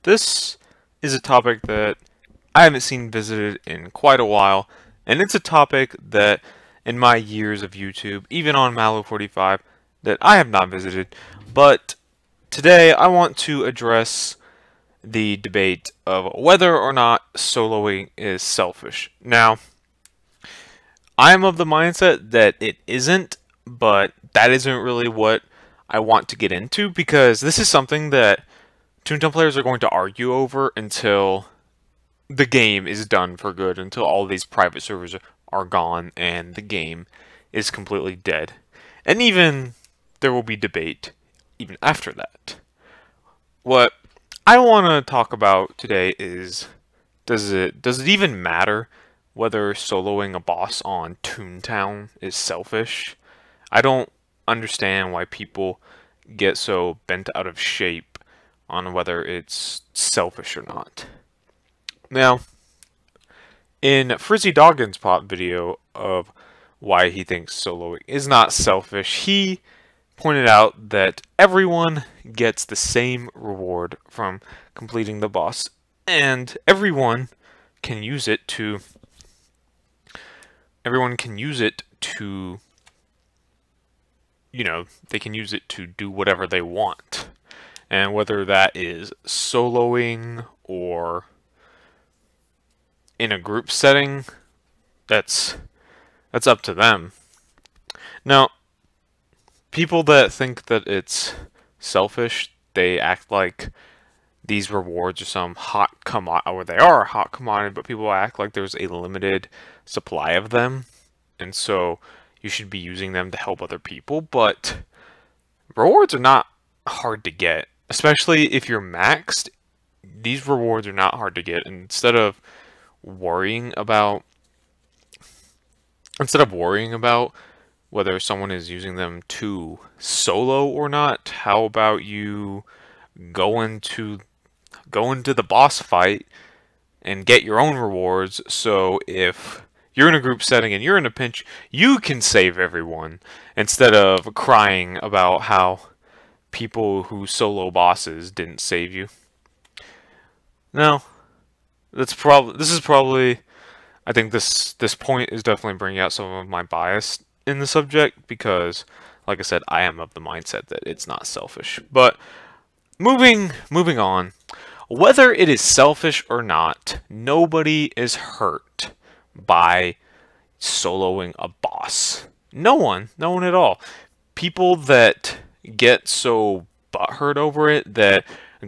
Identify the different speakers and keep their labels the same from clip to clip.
Speaker 1: This is a topic that I haven't seen visited in quite a while, and it's a topic that in my years of YouTube, even on Malo45, that I have not visited. But today I want to address the debate of whether or not soloing is selfish. Now, I am of the mindset that it isn't, but that isn't really what I want to get into, because this is something that Toontown players are going to argue over until the game is done for good, until all these private servers are gone and the game is completely dead. And even there will be debate even after that. What I want to talk about today is, does it even matter whether soloing a boss on Toontown is selfish? I don't understand why people get so bent out of shape on whether it's selfish or not. Now, in Frizzy Doggin's pop video of why he thinks soloing is not selfish, he pointed out that everyone gets the same reward from completing the boss, and everyone can use it to they can use it to do whatever they want. And whether that is soloing or in a group setting, that's up to them. Now, people that think that it's selfish, they act like these rewards are some hot commodity, or they are a hot commodity, but people act like there's a limited supply of them, and so you should be using them to help other people. But rewards are not hard to get, especially if you're maxed. These rewards are not hard to get, and instead of worrying about whether someone is using them to solo or not, how about you go into the boss fight and get your own rewards, so if you're in a group setting and you're in a pinch, you can save everyone, instead of crying about how people who solo bosses didn't save you. Now, this is probably, I think this point is definitely bringing out some of my bias in the subject, because, like I said, I am of the mindset that it's not selfish. But moving on, whether it is selfish or not, nobody is hurt by soloing a boss. No one at all. People that get so butthurt over it that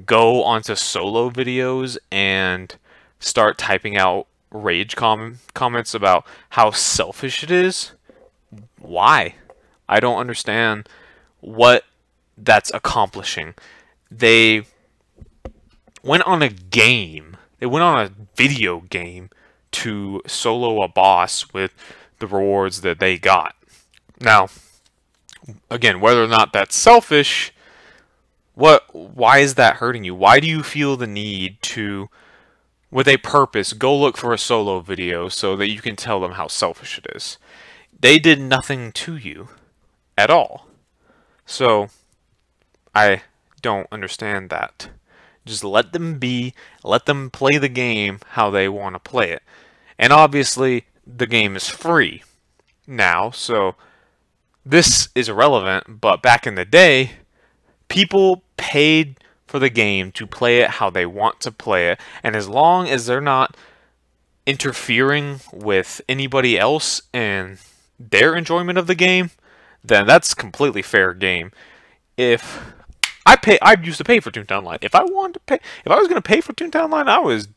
Speaker 1: go onto solo videos and start typing out rage comments about how selfish it is. Why? I don't understand what that's accomplishing. They went on a video game to solo a boss with the rewards that they got. Now, again, whether or not that's selfish, why is that hurting you? Why do you feel the need to, with a purpose, go look for a solo video so that you can tell them how selfish it is? They did nothing to you at all. So, I don't understand that. Just let them be, let them play the game how they want to play it. And obviously, the game is free now, so this is irrelevant, but back in the day, people paid for the game to play it how they want to play it, and as long as they're not interfering with anybody else and their enjoyment of the game, then that's completely fair game. If I used to pay for Toontown Line. If I was going to pay for Toontown Line, I was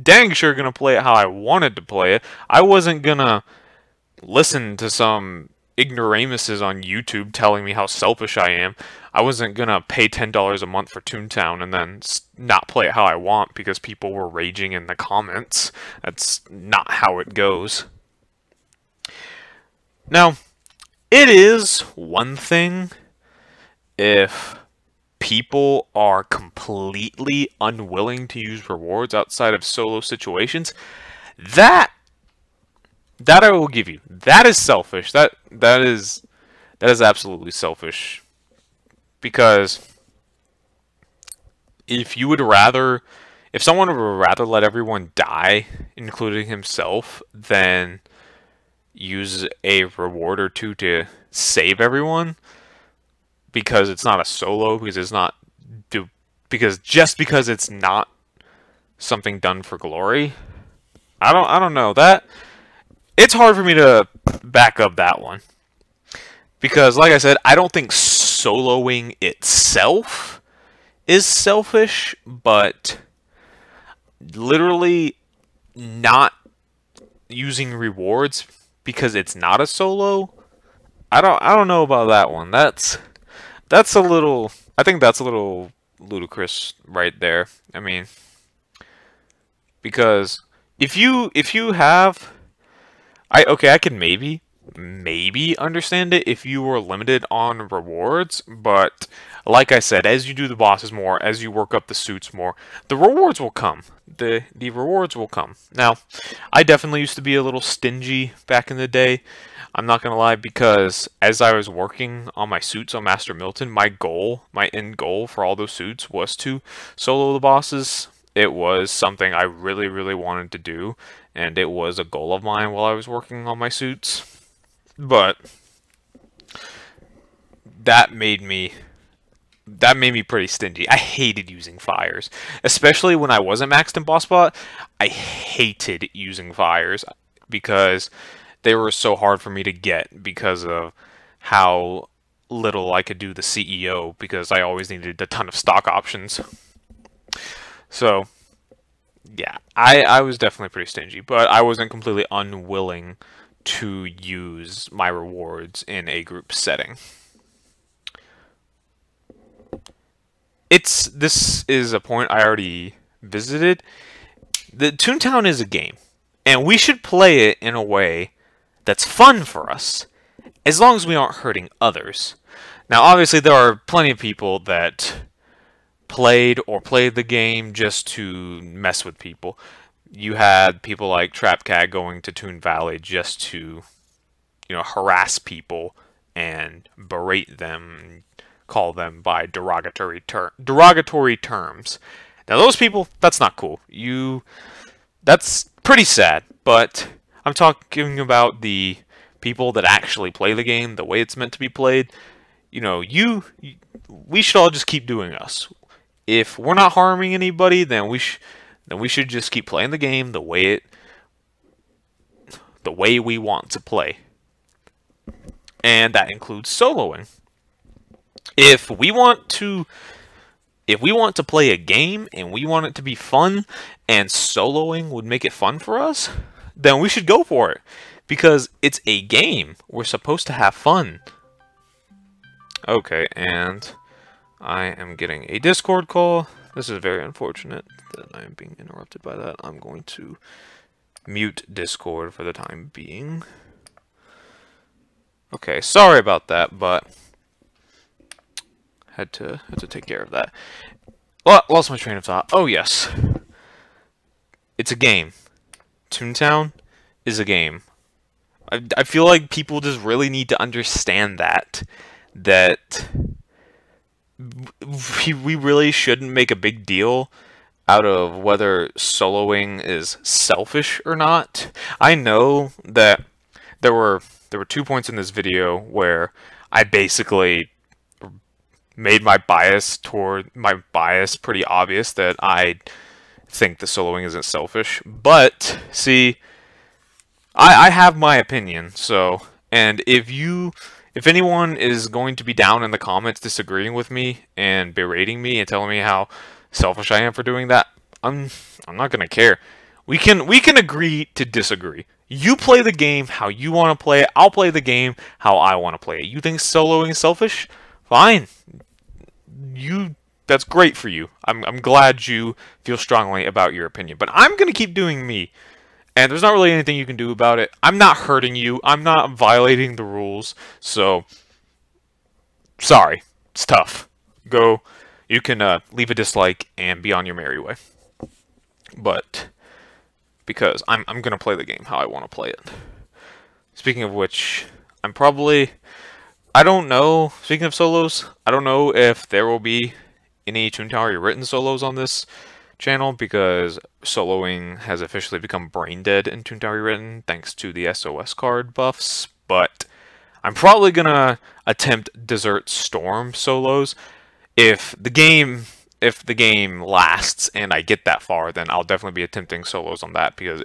Speaker 1: dang sure going to play it how I wanted to play it. I wasn't going to listen to some ignoramuses on YouTube telling me how selfish I am. I wasn't going to pay $10 a month for Toontown and then not play it how I want because people were raging in the comments. That's not how it goes. Now, it is one thing if people are completely unwilling to use rewards outside of solo situations. That I will give you. That is selfish. That is absolutely selfish, because If you would rather, if someone would rather let everyone die, including himself, than use a reward or two to save everyone, because it's not a solo, because it's not because it's not something done for glory. I don't know that. It's hard for me to back up that one. Because, like I said, I don't think soloing itself is selfish, but literally not using rewards because it's not a solo, I don't know about that one. That's a little, I think that's a little ludicrous right there. I mean, because if you have I can maybe understand it if you were limited on rewards, but like I said, as you do the bosses more, as you work up the suits more, the rewards will come. The rewards will come. Now, I definitely used to be a little stingy back in the day. I'm not gonna lie, because as I was working on my suits on Master Milton, my end goal for all those suits was to solo the bosses. It was something I really, really wanted to do, and it was a goal of mine while I was working on my suits. But that made me pretty stingy. I hated using fires, especially when I wasn't maxed in boss bot. I hated using fires because they were so hard for me to get because of how little I could do the CEO, because I always needed a ton of stock options. So yeah, I was definitely pretty stingy, but I wasn't completely unwilling to use my rewards in a group setting. This is a point I already visited. The Toontown is a game, and we should play it in a way that's fun for us, as long as we aren't hurting others. Now, obviously, there are plenty of people that played the game just to mess with people. You had people like TrapCat going to Toon Valley just to, harass people and berate them, call them by derogatory terms. Now, those people, that's not cool. That's pretty sad. But I'm talking about the people that actually play the game the way it's meant to be played. We should all just keep doing us. If we're not harming anybody, then we should just keep playing the game the way we want to play. And that includes soloing. If we want to play a game and we want it to be fun, and soloing would make it fun for us, then we should go for it. Because it's a game. We're supposed to have fun. Okay, and I am getting a Discord call. This is very unfortunate that I am being interrupted by that. I'm going to mute Discord for the time being. Okay, sorry about that, but had to take care of that. Well, lost my train of thought. Oh yes, it's a game. Toontown is a game. I feel like people just really need to understand that we really shouldn't make a big deal out of whether soloing is selfish or not. I know that there were 2 points in this video where I basically made my bias pretty obvious, that I think the soloing isn't selfish. But see, I have my opinion, so, and if anyone is going to be down in the comments disagreeing with me and berating me and telling me how selfish I am for doing that, I'm not gonna care. We can agree to disagree. You play the game how you want to play it. I'll play the game how I want to play it. You think soloing is selfish? Fine. That's great for you. I'm glad you feel strongly about your opinion. But I'm gonna keep doing me. And there's not really anything you can do about it. I'm not hurting you. I'm not violating the rules. So, sorry. It's tough. You can leave a dislike and be on your merry way. But, because I'm going to play the game how I want to play it. Speaking of which, I don't know, speaking of solos, I don't know if there will be any Toontown written solos on this channel because soloing has officially become brain dead in Toontown written thanks to the SOS card buffs. But I'm probably gonna attempt Desert Storm solos if the game lasts and I get that far. Then I'll definitely be attempting solos on that because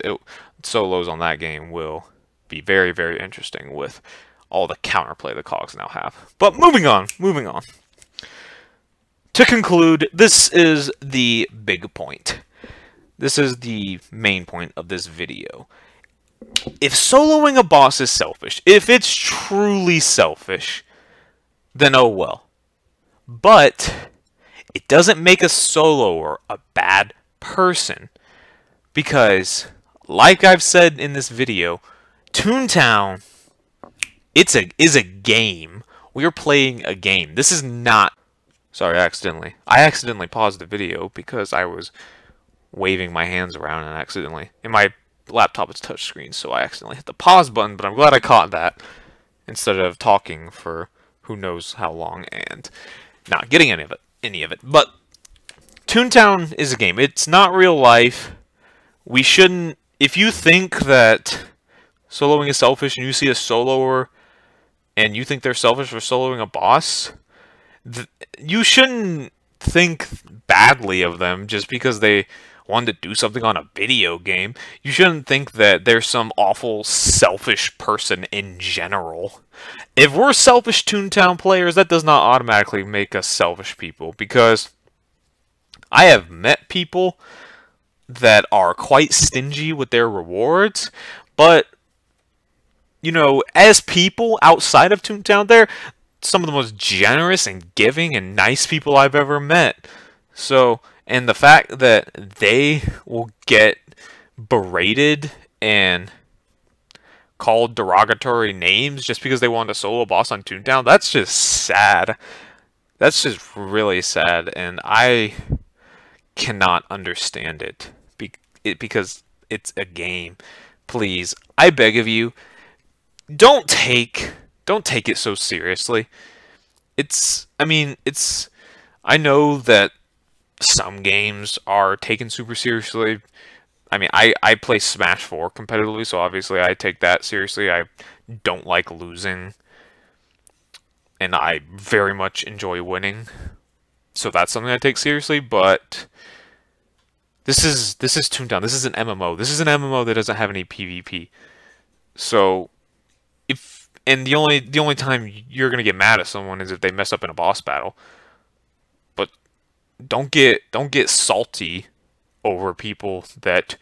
Speaker 1: solos on that game will be very, very interesting with all the counterplay the cogs now have. But moving on. To conclude, this is the big point. This is the main point of this video. If soloing a boss is selfish, if it's truly selfish, then oh well. But it doesn't make a soloer a bad person. Because, like I've said in this video, Toontown is a game. We're playing a game. This is not... Sorry, I accidentally paused the video because I was waving my hands around and accidentally... In my laptop, it's touchscreen, so I accidentally hit the pause button, but I'm glad I caught that instead of talking for who knows how long and not getting any of it. But Toontown is a game. It's not real life. We shouldn't... If you think that soloing is selfish and you see a soloer and you think they're selfish for soloing a boss, you shouldn't think badly of them just because they wanted to do something on a video game. You shouldn't think that they're some awful selfish person in general. If we're selfish Toontown players, that does not automatically make us selfish people, because I have met people that are quite stingy with their rewards, but you know, as people outside of Toontown, they're some of the most generous and giving and nice people I've ever met. So, and the fact that they will get berated and called derogatory names just because they want a solo boss on Toontown, that's just sad. That's just really sad, and I cannot understand it because it's a game. Please, I beg of you, don't take it so seriously. I know that some games are taken super seriously. I mean, I play Smash 4 competitively, so obviously I take that seriously. I don't like losing, and I very much enjoy winning. So that's something I take seriously, but this is Toontown. This is an MMO. This is an MMO that doesn't have any PvP. So the only time you're gonna get mad at someone is if they mess up in a boss battle. But don't get salty over people that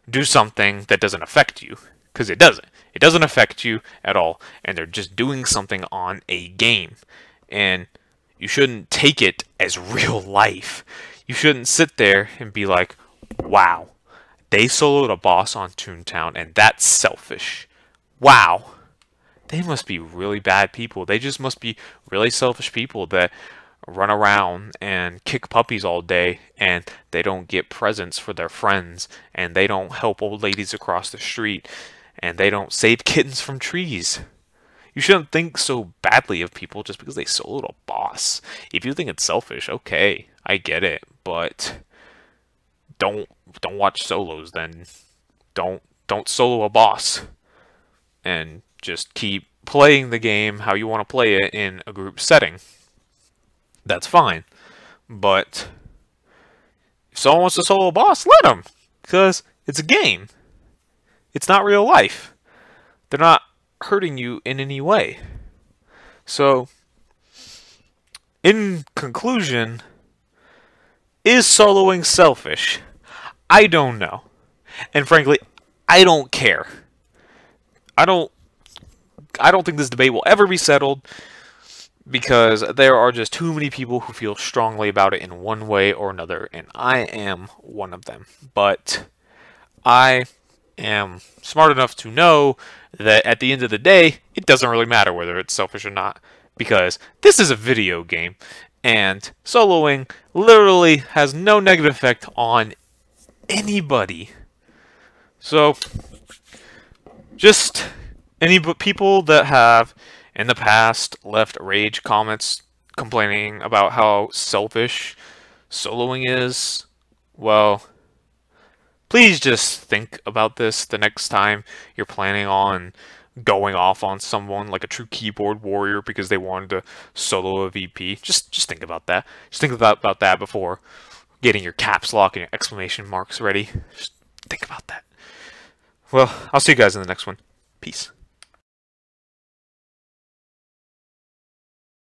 Speaker 1: do something that doesn't affect you, because it doesn't. It doesn't affect you at all, and they're just doing something on a game. And you shouldn't take it as real life. You shouldn't sit there and be like, wow, they soloed a boss on Toontown, and that's selfish. Wow. They must be really bad people. They just must be really selfish people that run around and kick puppies all day, and they don't get presents for their friends, and they don't help old ladies across the street, and they don't save kittens from trees. You shouldn't think so badly of people just because they soloed a boss. If you think it's selfish, okay, I get it, but don't watch solos then. Don't solo a boss. And just keep playing the game how you want to play it in a group setting. That's fine. But if someone wants to solo a boss, let them. Because it's a game. It's not real life. They're not hurting you in any way. So, in conclusion, is soloing selfish? I don't know. And frankly, I don't care. I don't think this debate will ever be settled, because there are just too many people who feel strongly about it in one way or another, and I am one of them. But I am smart enough to know that at the end of the day, it doesn't really matter whether it's selfish or not, because this is a video game, and soloing literally has no negative effect on anybody. So, just any people that have in the past left rage comments complaining about how selfish soloing is, well, please just think about this the next time you're planning on going off on someone like a true keyboard warrior because they wanted to solo a VP. Just think about that. Just think about that before getting your caps lock and your exclamation marks ready. Just think about that. Well, I'll see you guys in the next one. Peace.